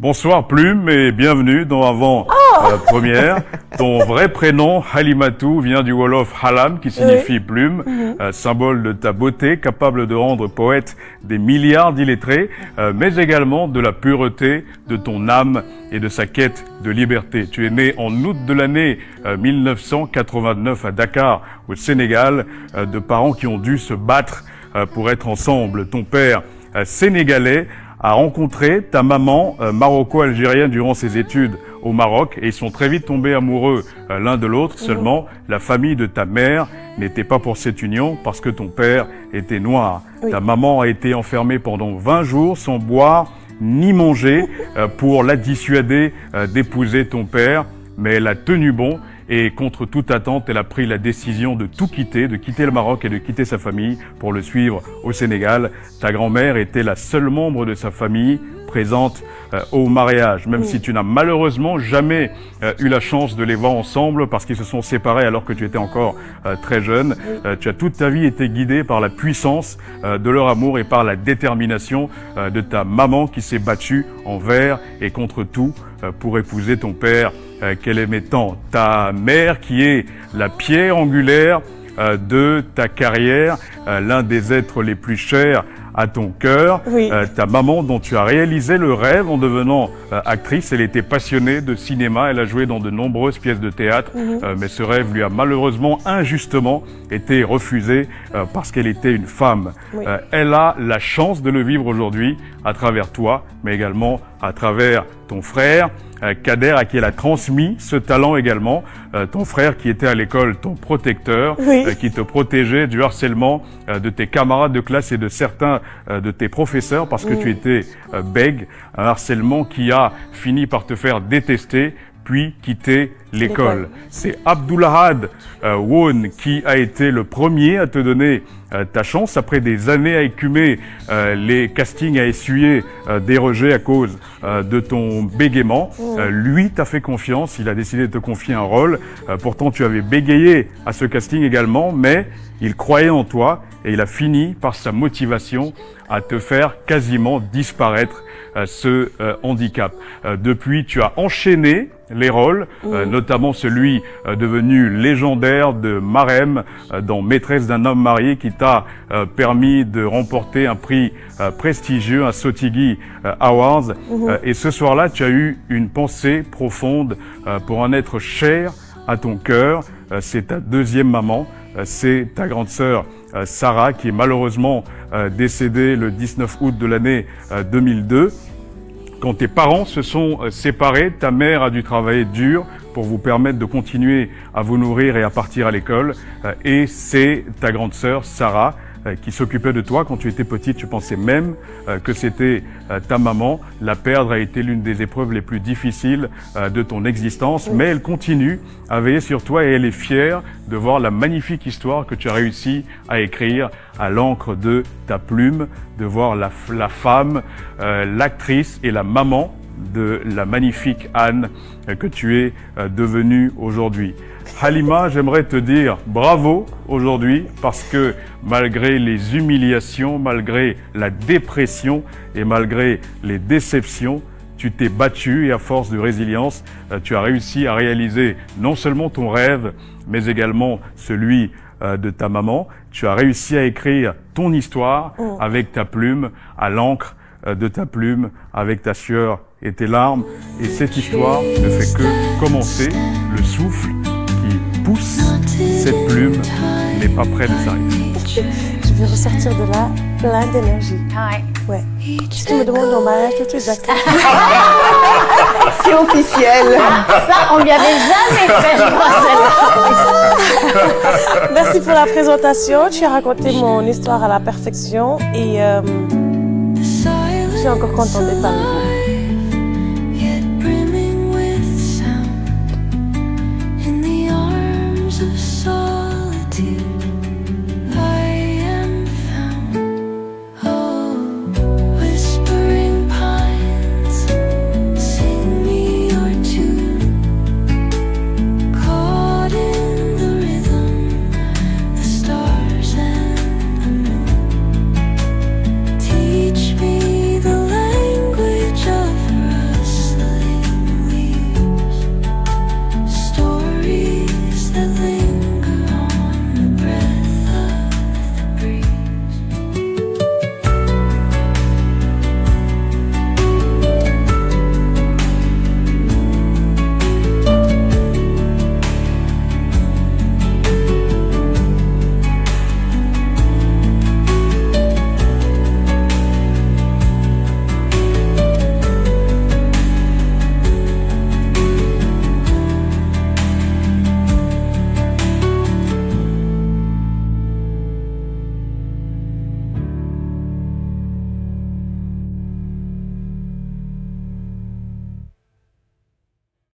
Bonsoir Plume et bienvenue dans Avant-Première. Ton vrai prénom, Halimatou, vient du Wolof Halam qui signifie plume, symbole de ta beauté, capable de rendre poète des milliards d'illettrés, mais également de la pureté de ton âme et de sa quête de liberté. Tu es né en août de l'année 1989 à Dakar, au Sénégal, de parents qui ont dû se battre pour être ensemble. Ton père, sénégalais, a rencontré ta maman maroco-algérienne durant ses études au Maroc et ils sont très vite tombés amoureux l'un de l'autre. Seulement, la famille de ta mère n'était pas pour cette union parce que ton père était noir. Oui. Ta maman a été enfermée pendant 20 jours sans boire ni manger pour la dissuader d'épouser ton père, mais elle a tenu bon. Et contre toute attente, elle a pris la décision de tout quitter, de quitter le Maroc et de quitter sa famille pour le suivre au Sénégal. Ta grand-mère était la seule membre de sa famille présente au mariage, même si tu n'as malheureusement jamais eu la chance de les voir ensemble parce qu'ils se sont séparés alors que tu étais encore très jeune. Tu as toute ta vie été guidé par la puissance de leur amour et par la détermination de ta maman qui s'est battue envers et contre tout pour épouser ton père qu'elle aimait tant. Ta mère qui est la pierre angulaire de ta carrière, l'un des êtres les plus chers à ton cœur, ta maman dont tu as réalisé le rêve en devenant actrice. Elle était passionnée de cinéma, elle a joué dans de nombreuses pièces de théâtre, mais ce rêve lui a malheureusement injustement été refusé parce qu'elle était une femme. Elle a la chance de le vivre aujourd'hui à travers toi, mais également à travers ton frère, Kader, à qui elle a transmis ce talent également, ton frère qui était à l'école ton protecteur, qui te protégeait du harcèlement de tes camarades de classe et de certains de tes professeurs parce que tu étais bègue, un harcèlement qui a fini par te faire détester puis quitter l'école. C'est Abdoulahad Won qui a été le premier à te donner ta chance après des années à écumer les castings, à essuyer des rejets à cause de ton bégaiement. Lui t'a fait confiance, il a décidé de te confier un rôle. Pourtant tu avais bégayé à ce casting également, mais il croyait en toi et il a fini par sa motivation à te faire quasiment disparaître ce handicap. Depuis, tu as enchaîné les rôles, notamment celui devenu légendaire de Marem dans Maîtresse d'un homme marié qui t'a permis de remporter un prix prestigieux, un Sotigui Awards. Et ce soir-là, tu as eu une pensée profonde pour un être cher à ton cœur. C'est ta deuxième maman, c'est ta grande sœur Sarah qui est malheureusement décédée le 19 août de l'année 2002. Quand tes parents se sont séparés, ta mère a dû travailler dur pour vous permettre de continuer à vous nourrir et à partir à l'école. Et c'est ta grande sœur, Sarah, qui s'occupait de toi. Quand tu étais petite, tu pensais même que c'était ta maman. La perdre a été l'une des épreuves les plus difficiles de ton existence, mais elle continue à veiller sur toi et elle est fière de voir la magnifique histoire que tu as réussi à écrire à l'encre de ta plume, de voir la femme, l'actrice et la maman de la magnifique Anne que tu es devenue aujourd'hui. Halima, j'aimerais te dire bravo aujourd'hui parce que malgré les humiliations, malgré la dépression et malgré les déceptions, tu t'es battue et à force de résilience, tu as réussi à réaliser non seulement ton rêve, mais également celui de ta maman. Tu as réussi à écrire ton histoire avec ta plume, à l'encre de ta plume, avec ta sueur et tes larmes. Et cette histoire ne fait que commencer. Le souffle qui pousse cette plume n'est pas près de s'arrêter. Je vais ressortir de là plein d'énergie. Ouais. Si tu me demandes en mariage, tout de suite, j'accepte. C'est officiel. Ça, on lui avait jamais fait, je crois, celle-là. Merci pour la présentation. Tu as raconté mon histoire à la perfection et je suis encore contente d'être parmi vous.